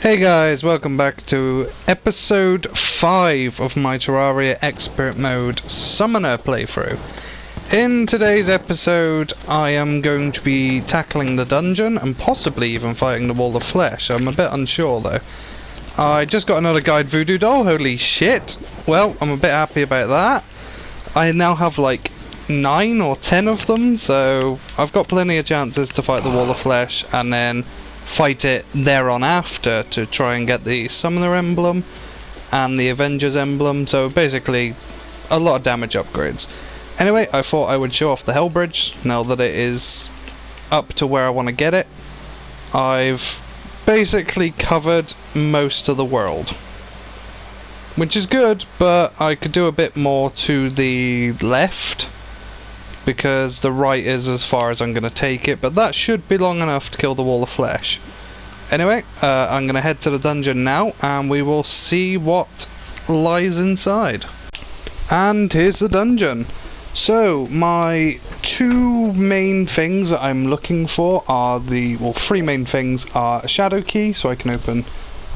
Hey guys, welcome back to episode 5 of my Terraria Expert Mode Summoner playthrough. In today's episode, I am going to be tackling the dungeon and possibly even fighting the Wall of Flesh. I'm a bit unsure though. I just got another Guide Voodoo doll, holy shit. Well, I'm a bit happy about that. I now have like 9 or 10 of them, so I've got plenty of chances to fight the Wall of Flesh and then fight it thereon after to try and get the Summoner Emblem and the Avenger's Emblem, so basically a lot of damage upgrades. Anyway, I thought I would show off the Hell Bridge now that it is up to where I want to get it. I've basically covered most of the world, which is good, but I could do a bit more to the left because the right is as far as I'm going to take it, but that should be long enough to kill the Wall of Flesh. Anyway, I'm going to head to the dungeon now and we will see what lies inside. And here's the dungeon. So, my two main things that I'm looking for are three main things are a shadow key, so I can open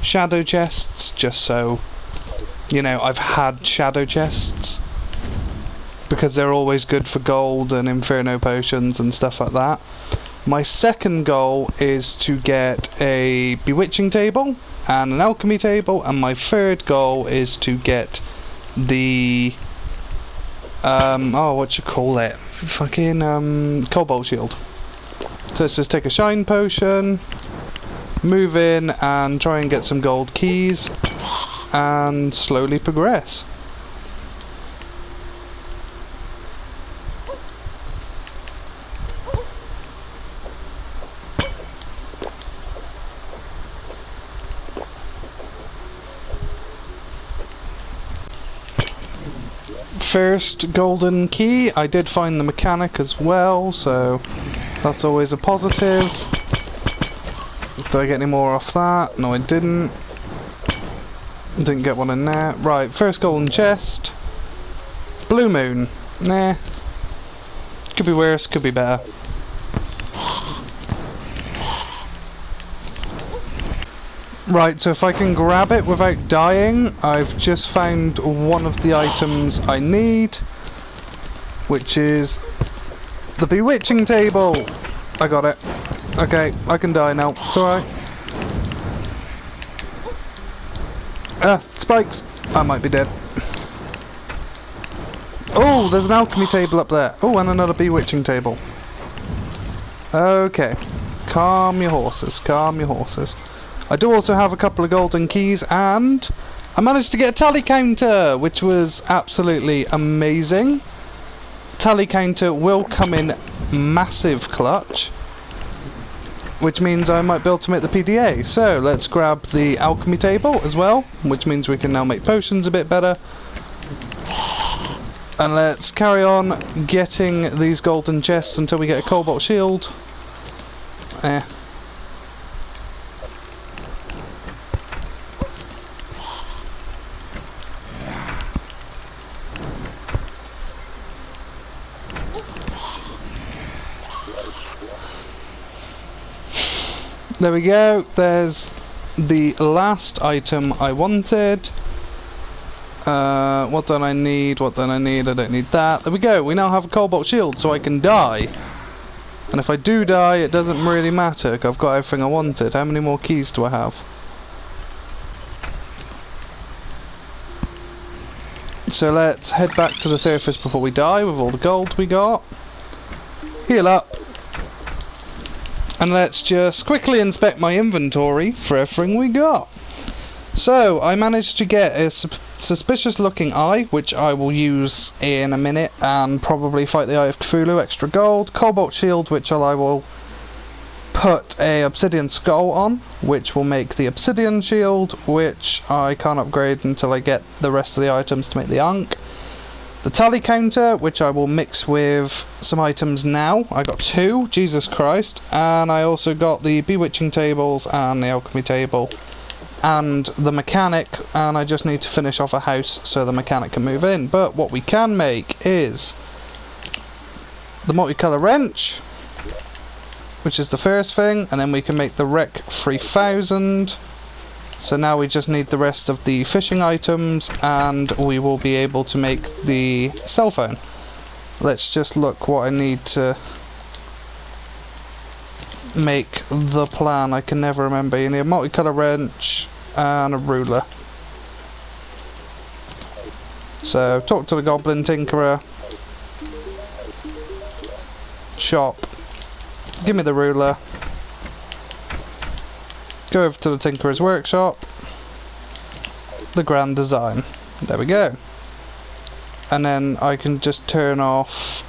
shadow chests, just so, you know, I've had shadow chests, because they're always good for gold and inferno potions and stuff like that. My second goal is to get a bewitching table and an alchemy table, and my third goal is to get the cobalt shield. So let's just take a shine potion, move in and try and get some gold keys and slowly progress. First golden key, I did find the mechanic as well, so that's always a positive. Did I get any more off that? No, I didn't. Didn't get one in there. Right, first golden chest. Blue moon. Nah. Could be worse, could be better. Right, so if I can grab it without dying, I've just found one of the items I need, which is the bewitching table. I got it. Okay, I can die now. It's alright. Spikes! I might be dead. Oh, there's an alchemy table up there. Oh, and another bewitching table. Okay. Calm your horses, calm your horses. I do also have a couple of golden keys, and I managed to get a tally counter, which was absolutely amazing. Tally counter will come in massive clutch, which means I might be able to make the PDA. So let's grab the alchemy table as well, which means we can now make potions a bit better. And let's carry on getting these golden chests until we get a cobalt shield. There we go, there's the last item I wanted. What don't I need? What don't I need? I don't need that. There we go, we now have a cobalt shield so I can die. And if I do die, it doesn't really matter, because I've got everything I wanted. How many more keys do I have? So let's head back to the surface before we die with all the gold we got. Heal up. And let's just quickly inspect my inventory for everything we got. So, I managed to get a suspicious looking eye, which I will use in a minute, and probably fight the Eye of Cthulhu, extra gold. Cobalt shield, which I will put a obsidian skull on, which will make the obsidian shield, which I can't upgrade until I get the rest of the items to make the Ankh. The tally counter, which I will mix with some items now. I got 2, Jesus Christ, and I also got the bewitching tables and the alchemy table and the mechanic, and I just need to finish off a house so the mechanic can move in. But what we can make is the multicolour wrench, which is the first thing, and then we can make the Rec 3000, So now we just need the rest of the fishing items and we will be able to make the cell phone. Let's just look what I need to make the plan. I can never remember. You need a multicolour wrench and a ruler. So talk to the goblin tinkerer. Shop. Give me the ruler. Go over to the tinkerer's workshop. The grand design. There we go. And then I can just turn off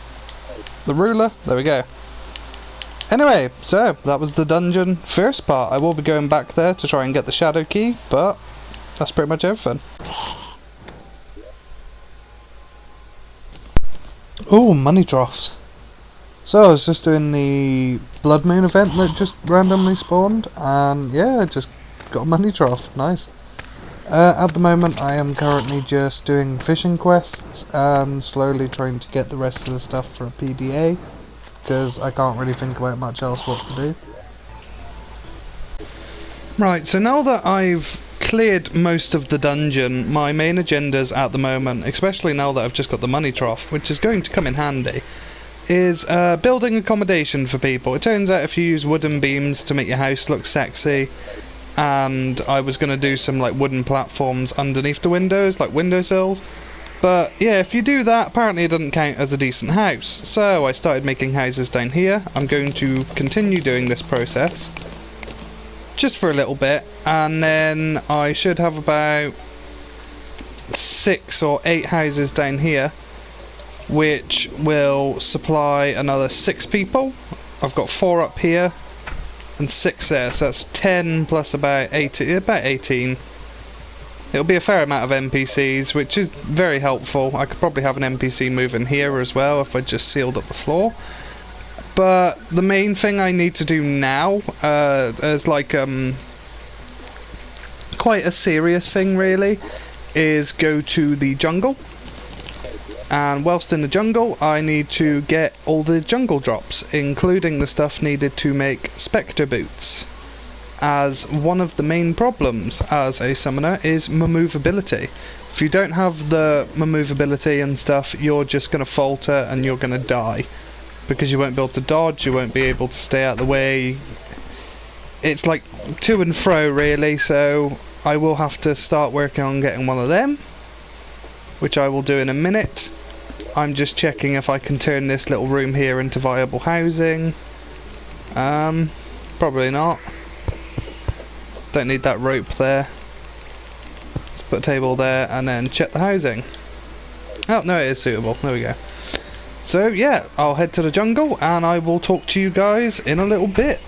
the ruler. There we go. Anyway, so that was the dungeon first part. I will be going back there to try and get the shadow key, but that's pretty much everything. Oh, money troughs. So I was just doing the Blood Moon event that just randomly spawned, and yeah, I just got a money trough. Nice. At the moment I am currently just doing fishing quests and slowly trying to get the rest of the stuff for a PDA, because I can't really think about much else what to do. Right, so now that I've cleared most of the dungeon, my main agendas at the moment, especially now that I've just got the money trough, which is going to come in handy, is building accommodation for people. It turns out if you use wooden beams to make your house look sexy, and I was going to do some like wooden platforms underneath the windows, like windowsills, but yeah, if you do that, apparently it doesn't count as a decent house. So I started making houses down here. I'm going to continue doing this process just for a little bit, and then I should have about 6 or 8 houses down here, which will supply another 6 people. I've got 4 up here and 6 there, so that's 10 plus about 18. It'll be a fair amount of NPCs, which is very helpful. I could probably have an NPC move in here as well if I just sealed up the floor. But the main thing I need to do now, as like quite a serious thing really, is go to the jungle. And whilst in the jungle, I need to get all the jungle drops, including the stuff needed to make Spectre boots. As one of the main problems as a summoner is movability. If you don't have the movability and stuff, you're just going to falter and you're going to die. Because you won't be able to dodge, you won't be able to stay out of the way. It's like to and fro really, so I will have to start working on getting one of them, which I will do in a minute. I'm just checking if I can turn this little room here into viable housing. Probably not. Don't need that rope there. Let's put a table there and then check the housing. Oh, no, it is suitable. There we go. So yeah, I'll head to the jungle and I will talk to you guys in a little bit.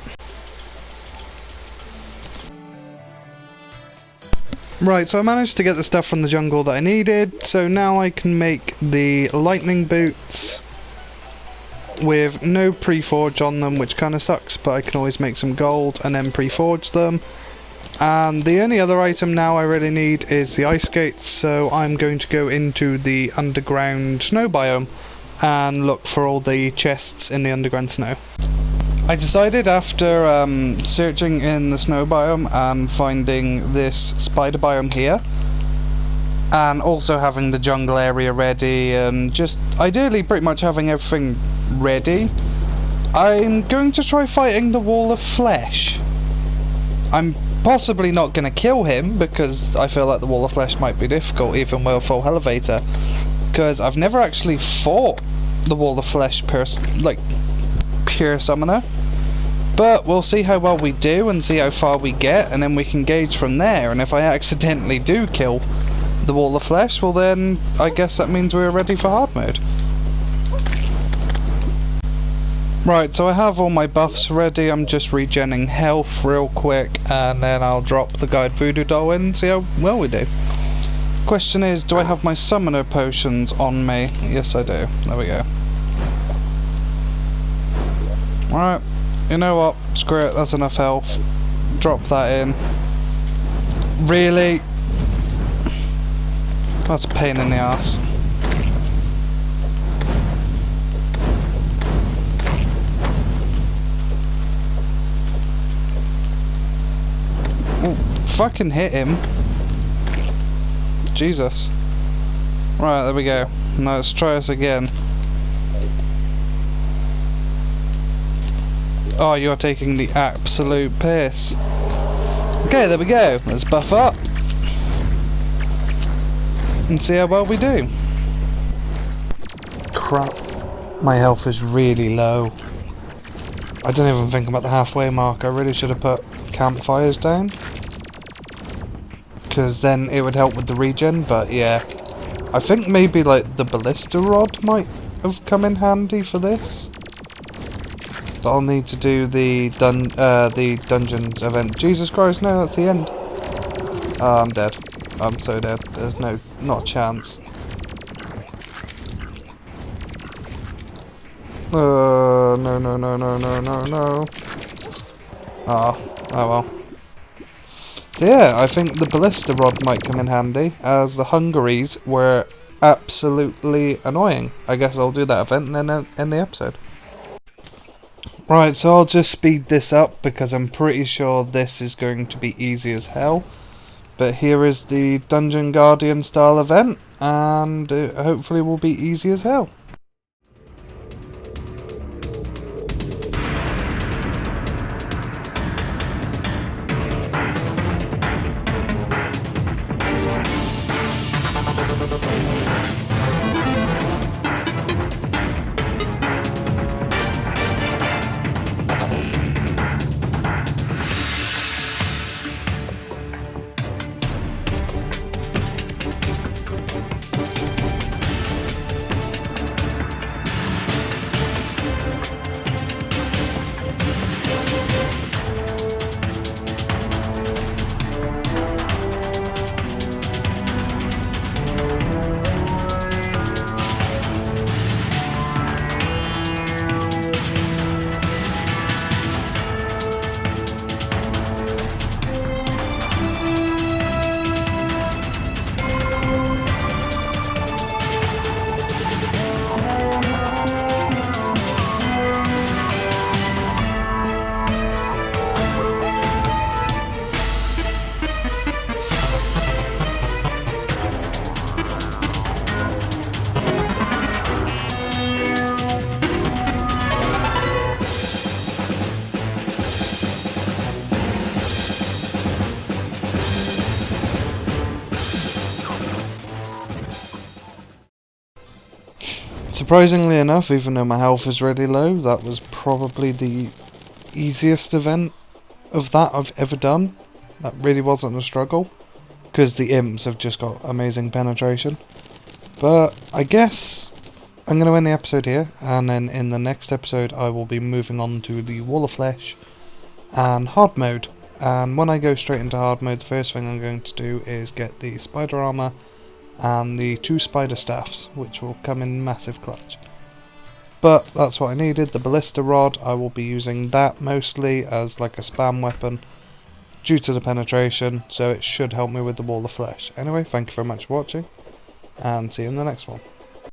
Right, so I managed to get the stuff from the jungle that I needed, so now I can make the lightning boots with no pre-forge on them, which kind of sucks, but I can always make some gold and then pre-forge them. And the only other item now I really need is the ice skates, so I'm going to go into the underground snow biome and look for all the chests in the underground snow. I decided after searching in the snow biome and finding this spider biome here, and also having the jungle area ready and just ideally pretty much having everything ready, I'm going to try fighting the wall of flesh. I'm possibly not going to kill him because I feel like the wall of flesh might be difficult even with a full elevator, because I've never actually fought the wall of flesh pure summoner. But we'll see how well we do and see how far we get, and then we can gauge from there. And if I accidentally do kill the wall of flesh, well then I guess that means we're ready for hard mode. Right, so I have all my buffs ready. I'm just regenning health real quick and then I'll drop the guide voodoo doll in and see how well we do. Question is, do I have my summoner potions on me? Yes I do. There we go. Alright, you know what? Screw it, that's enough health. Drop that in. Really? That's a pain in the ass. fucking hit him. Jesus. Right, there we go. Now let's try this again. Oh, you're taking the absolute piss. Okay, there we go. Let's buff up. And see how well we do. Crap. My health is really low. I didn't even think about the halfway mark. I really should have put campfires down. Because then it would help with the regen, but yeah. I think maybe like the ballista rod might have come in handy for this. But I'll need to do the dungeons event. Jesus Christ, no, that's the end. Oh, I'm dead. I'm so dead. There's not a chance. No. Ah, oh well. So yeah, I think the ballista rod might come in handy, as the Hungaries were absolutely annoying. I guess I'll do that event and then end the episode. Right, so I'll just speed this up because I'm pretty sure this is going to be easy as hell. But here is the Dungeon Guardian style event, and it hopefully will be easy as hell. Surprisingly enough, even though my health is really low, that was probably the easiest event of that I've ever done. That really wasn't a struggle, because the imps have just got amazing penetration. But I guess I'm going to end the episode here, and then in the next episode I will be moving on to the Wall of Flesh and hard mode. And when I go straight into hard mode, the first thing I'm going to do is get the spider armor and the 2 spider staffs, which will come in massive clutch. But that's what I needed. The ballista rod, I will be using that mostly as like a spam weapon due to the penetration, so it should help me with the Wall of Flesh. Anyway, thank you very much for watching, and see you in the next one.